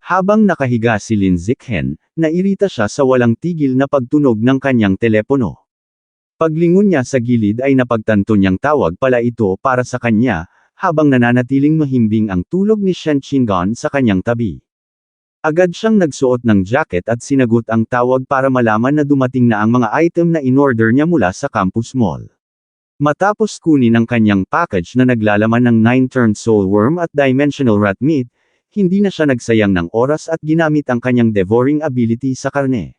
Habang nakahiga si Lin Zichen, nairita siya sa walang tigil na pagtunog ng kanyang telepono. Paglingon niya sa gilid ay napagtanto niyang tawag pala ito para sa kanya, habang nananatiling mahimbing ang tulog ni Shen Qingan sa kanyang tabi. Agad siyang nagsuot ng jacket at sinagot ang tawag para malaman na dumating na ang mga item na inorder niya mula sa campus mall. Matapos kunin ang kanyang package na naglalaman ng 9-turned soulworm at dimensional rat meat, hindi na siya nagsayang ng oras at ginamit ang kanyang devouring ability sa karne.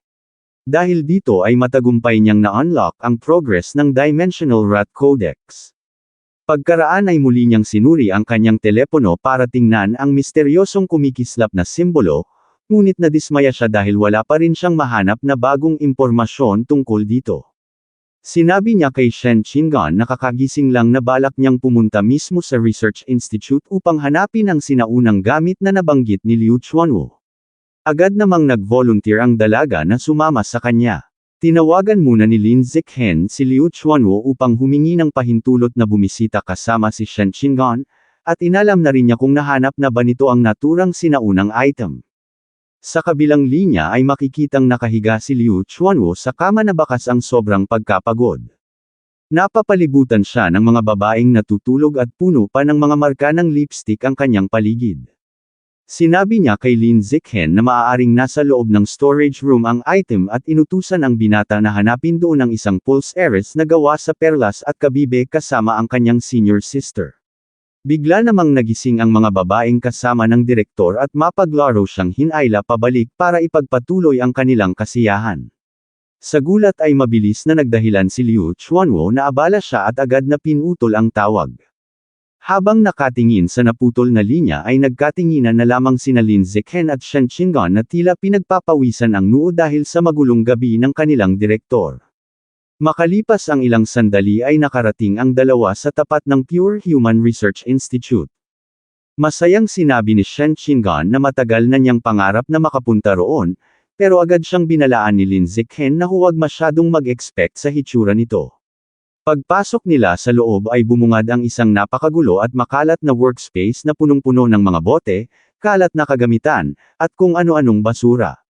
Dahil dito ay matagumpay niyang na-unlock ang progress ng Dimensional Rat Codex. Pagkaraan ay muli niyang sinuri ang kanyang telepono para tingnan ang misteryosong kumikislap na simbolo, ngunit nadismaya siya dahil wala pa rin siyang mahanap na bagong impormasyon tungkol dito. Sinabi niya kay Shen Qingan na kakagising lang na balak niyang pumunta mismo sa Research Institute upang hanapin ang sinaunang gamit na nabanggit ni Liu Chuanwu. Agad namang nag-volunteer ang dalaga na sumama sa kanya. Tinawagan muna ni Lin Zichen si Liu Chuanwu upang humingi ng pahintulot na bumisita kasama si Shen Qingan, at inalam na rin niya kung nahanap na ba nito ang naturang sinaunang item. Sa kabilang linya ay makikitang nakahiga si Liu Chuanwu sa kama na bakas ang sobrang pagkapagod. Napapalibutan siya ng mga babaeng natutulog at puno pa ng mga marka ng lipstick ang kanyang paligid. Sinabi niya kay Lin Zichen na maaaring nasa loob ng storage room ang item at inutusan ang binata na hanapin doon ang isang pulse heiress na gawa sa perlas at kabibe kasama ang kanyang senior sister. Bigla namang nagising ang mga babaeng kasama ng direktor at mapaglaro siyang hinayla pabalik para ipagpatuloy ang kanilang kasiyahan. Sa gulat ay mabilis na nagdahilan si Liu Chuanwu na abala siya at agad na pinutol ang tawag. Habang nakatingin sa naputol na linya ay nagkatinginan na lamang sina Lin Zichen at Shen Qingan na tila pinagpapawisan ang noo dahil sa magulong gabi ng kanilang direktor. Makalipas ang ilang sandali ay nakarating ang dalawa sa tapat ng Pure Human Research Institute. Masayang sinabi ni Shen Qingan na matagal na niyang pangarap na makapunta roon, pero agad siyang binalaan ni Lin Zichen na huwag masyadong mag-expect sa hitsura nito. Pagpasok nila sa loob ay bumungad ang isang napakagulo at makalat na workspace na punong-puno ng mga bote, kalat na kagamitan, at kung ano-anong basura.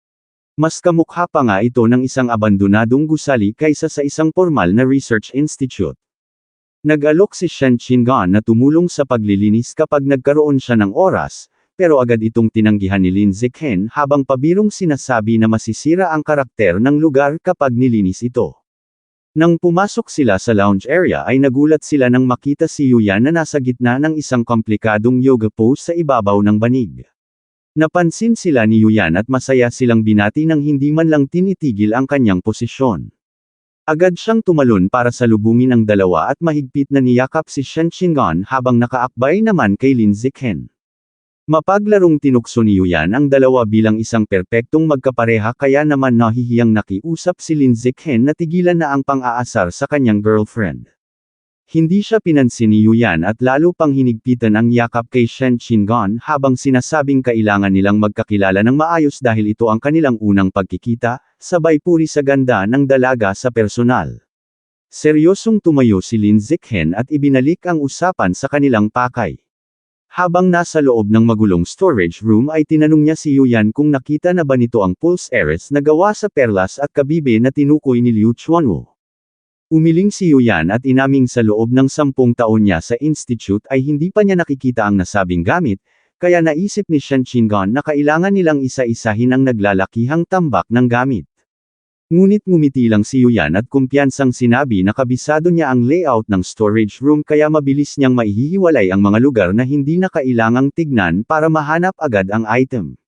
Mas kamukha pa nga ito ng isang abandonadong gusali kaysa sa isang formal na research institute. Nag-alok si Shen Qingan na tumulong sa paglilinis kapag nagkaroon siya ng oras, pero agad itong tinanggihan ni Lin Zichen habang pabirong sinasabi na masisira ang karakter ng lugar kapag nilinis ito. Nang pumasok sila sa lounge area ay nagulat sila nang makita si Yuyan na nasa gitna ng isang komplikadong yoga pose sa ibabaw ng banig. Napansin sila ni Yuyan at masaya silang binati nang hindi man lang tinitigil ang kanyang posisyon. Agad siyang tumalon para salubungin ang dalawa at mahigpit na niyakap si Shen Qingan habang nakaakbay naman kay Lin Zichen. Mapaglarong tinukso ni Yuyan ang dalawa bilang isang perpektong magkapareha kaya naman nahihiyang nakiusap si Lin Zichen na tigilan na ang pang-aasar sa kanyang girlfriend. Hindi siya pinansin ni Yuyan at lalo pang hinigpitan ang yakap kay Shen Qingan habang sinasabing kailangan nilang magkakilala ng maayos dahil ito ang kanilang unang pagkikita, sabay puri sa ganda ng dalaga sa personal. Seryosong tumayo si Lin Zichen at ibinalik ang usapan sa kanilang pakay. Habang nasa loob ng magulong storage room ay tinanong niya si Yuyan kung nakita na ba nito ang pulse heiress na gawa sa perlas at kabibe na tinukoy ni Liu Chuanwu. Umiling si Yuyan at inaming sa loob ng 10 taon niya sa institute ay hindi pa niya nakikita ang nasabing gamit, kaya naisip ni Shen Qingan na kailangan nilang isa-isahin ang naglalakihang tambak ng gamit. Ngunit ngumiti lang si Yuyan at kumpiyansang sinabi na kabisado niya ang layout ng storage room kaya mabilis niyang maihihiwalay ang mga lugar na hindi na kailangang tignan para mahanap agad ang item.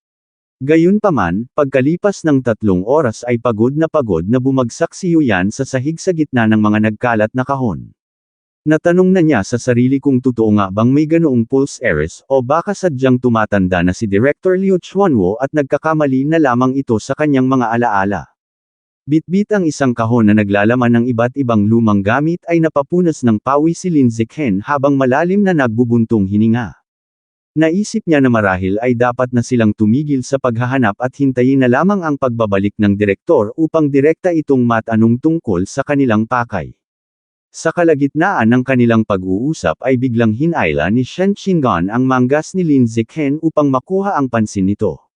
Gayunpaman, pagkalipas ng 3 oras ay pagod na bumagsak si Yuyan sa sahig sa gitna ng mga nagkalat na kahon. Natanong na niya sa sarili kung totoo nga bang may ganoong pulse heiress o baka sadyang tumatanda na si Director Liu Chuanwu at nagkakamali na lamang ito sa kanyang mga alaala. Bitbit ang isang kahon na naglalaman ng iba't ibang lumang gamit ay napapunas ng pawi si Lin Zichen habang malalim na nagbubuntong hininga. Naisip niya na marahil ay dapat na silang tumigil sa paghahanap at hintayin na lamang ang pagbabalik ng direktor upang direkta itong matanong tungkol sa kanilang pakay. Sa kalagitnaan ng kanilang pag-uusap ay biglang hinayla ni Shen Qingan ang manggas ni Lin Zichen upang makuha ang pansin nito.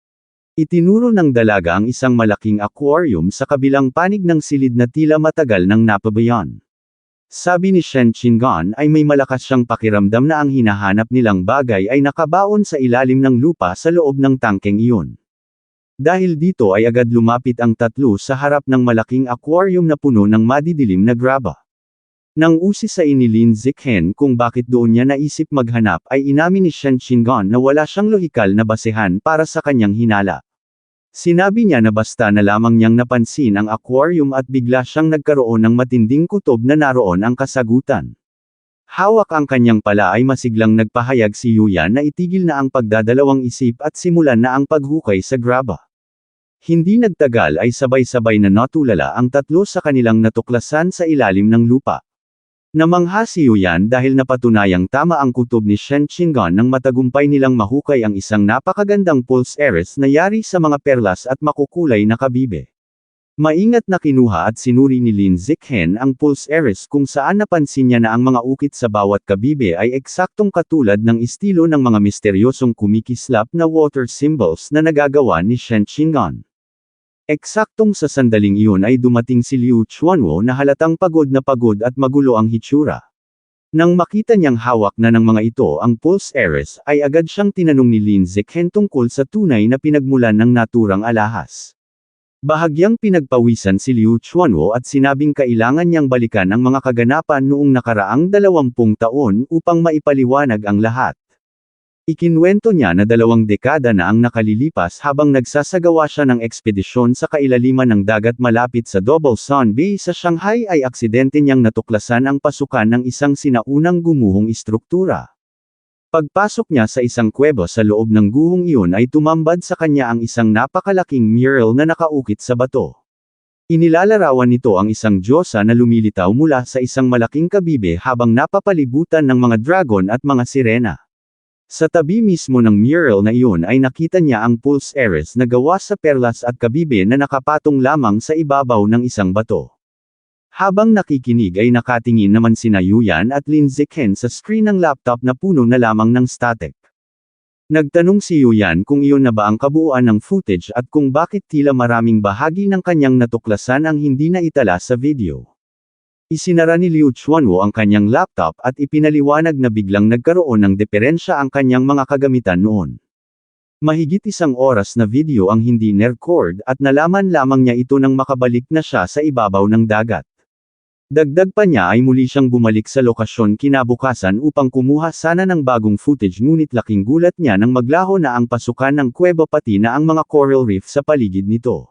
Itinuro ng dalaga ang isang malaking aquarium sa kabilang panig ng silid na tila matagal nang napabayan. Sabi ni Shen Qingan ay may malakas siyang pakiramdam na ang hinahanap nilang bagay ay nakabaon sa ilalim ng lupa sa loob ng tangkeng iyon. Dahil dito ay agad lumapit ang tatlo sa harap ng malaking aquarium na puno ng madidilim na graba. Nang usisay ni Lin Zikhen kung bakit doon niya naisip maghanap ay inamin ni Shen Qingan na wala siyang lohikal na basehan para sa kanyang hinala. Sinabi niya na basta na lamang niyang napansin ang aquarium at bigla siyang nagkaroon ng matinding kutob na naroon ang kasagutan. Hawak ang kanyang pala ay masiglang nagpahayag si Yuyan na itigil na ang pagdadalawang isip at simulan na ang paghukay sa graba. Hindi nagtagal ay sabay-sabay na natulala ang tatlo sa kanilang natuklasan sa ilalim ng lupa. Namangha si Yuyan dahil napatunayang tama ang kutob ni Shen Qingan nang matagumpay nilang mahukay ang isang napakagandang pulse heiress na yari sa mga perlas at makukulay na kabibe. Maingat na kinuha at sinuri ni Lin Zikhen ang pulse heiress kung saan napansin niya na ang mga ukit sa bawat kabibe ay eksaktong katulad ng estilo ng mga misteryosong kumikislap na water symbols na nagagawa ni Shen Qingan. Eksaktong sa sandaling iyon ay dumating si Liu Chuanwo na halatang pagod na pagod at magulo ang hitsura. Nang makita niyang hawak na ng mga ito ang pulse heiress ay agad siyang tinanong ni Lin Zikhen tungkol sa tunay na pinagmulan ng naturang alahas. Bahagyang pinagpawisan si Liu Chuanwo at sinabing kailangan niyang balikan ang mga kaganapan noong nakaraang 20 taon upang maipaliwanag ang lahat. Ikinwento niya na 2 dekada na ang nakalilipas habang nagsasagawa siya ng ekspedisyon sa kailaliman ng dagat malapit sa Double Sun Bay sa Shanghai ay aksidente niyang natuklasan ang pasukan ng isang sinaunang gumuhong istruktura. Pagpasok niya sa isang kuweba sa loob ng guhong iyon ay tumambad sa kanya ang isang napakalaking mural na nakaukit sa bato. Inilalarawan nito ang isang diyosa na lumilitaw mula sa isang malaking kabibe habang napapalibutan ng mga dragon at mga sirena. Sa tabi mismo ng mural na iyon ay nakita niya ang pulse heiress na gawa sa perlas at kabibe na nakapatong lamang sa ibabaw ng isang bato. Habang nakikinig ay nakatingin naman sina Yuyan at Lin Zikhen sa screen ng laptop na puno na lamang ng static. Nagtanong si Yuyan kung iyon na ba ang kabuuan ng footage at kung bakit tila maraming bahagi ng kanyang natuklasan ang hindi na itala sa video. Isinara ni Liu Chuanwo ang kanyang laptop at ipinaliwanag na biglang nagkaroon ng diferensya ang kanyang mga kagamitan noon. Mahigit 1 oras na video ang hindi na-record at nalaman lamang niya ito nang makabalik na siya sa ibabaw ng dagat. Dagdag pa niya ay muli siyang bumalik sa lokasyon kinabukasan upang kumuha sana ng bagong footage ngunit laking gulat niya nang maglaho na ang pasukan ng kuweba pati na ang mga coral reef sa paligid nito.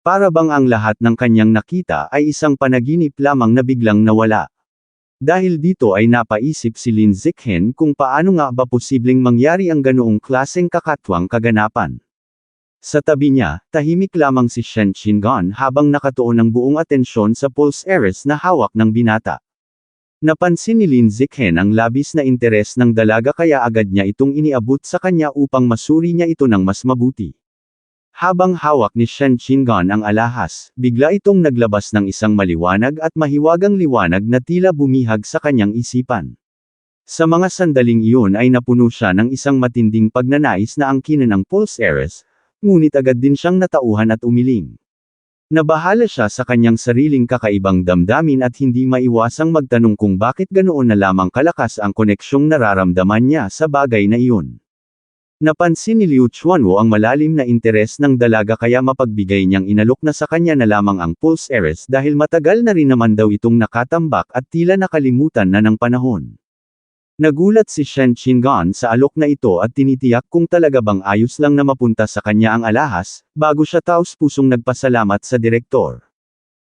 Para bang ang lahat ng kanyang nakita ay isang panaginip lamang na biglang nawala. Dahil dito ay napaisip si Lin Zikhen kung paano nga ba posibleng mangyari ang ganoong klaseng kakatwang kaganapan. Sa tabi niya, tahimik lamang si Shen Qingan habang nakatuon ang buong atensyon sa pulse heiress na hawak ng binata. Napansin ni Lin Zikhen ang labis na interes ng dalaga kaya agad niya itong iniabot sa kanya upang masuri niya ito ng mas mabuti. Habang hawak ni Shen Qingan ang alahas, bigla itong naglabas ng isang maliwanag at mahiwagang liwanag na tila bumihag sa kanyang isipan. Sa mga sandaling iyon ay napuno siya ng isang matinding pagnanais na angkinin ang pulse heiress, ngunit agad din siyang natauhan at umiling. Nabahala siya sa kanyang sariling kakaibang damdamin at hindi maiwasang magtanong kung bakit ganoon na lamang kalakas ang koneksyong nararamdaman niya sa bagay na iyon. Napansin ni Liu Chuanwo ang malalim na interes ng dalaga kaya mapagbigay niyang inalok na sa kanya na lamang ang pulse heiress dahil matagal na rin naman daw itong nakatambak at tila nakalimutan na ng panahon. Nagulat si Shen Qingan sa alok na ito at tinitiyak kung talaga bang ayos lang na mapunta sa kanya ang alahas, bago siya taos-pusong nagpasalamat sa direktor.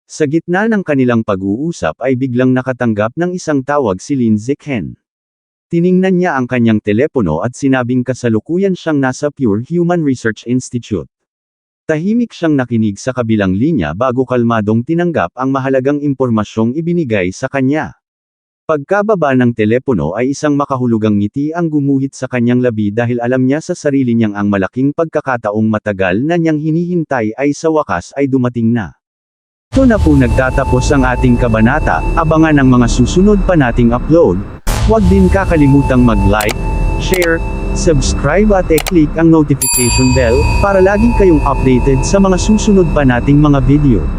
Sa gitna ng kanilang pag-uusap ay biglang nakatanggap ng isang tawag si Lin Zikhen. Tiningnan niya ang kanyang telepono at sinabing kasalukuyan siyang nasa Pure Human Research Institute. Tahimik siyang nakinig sa kabilang linya bago kalmadong tinanggap ang mahalagang impormasyong ibinigay sa kanya. Pagkababa ng telepono ay isang makahulugang ngiti ang gumuhit sa kanyang labi dahil alam niya sa sarili niyang ang malaking pagkakataong matagal na niyang hinihintay ay sa wakas ay dumating na. Ito na po nagtatapos ang ating kabanata, abangan ang mga susunod pa nating upload. Huwag din kakalimutang mag-like, share, subscribe at i-click ang notification bell para lagi kayong updated sa mga susunod pa nating mga video.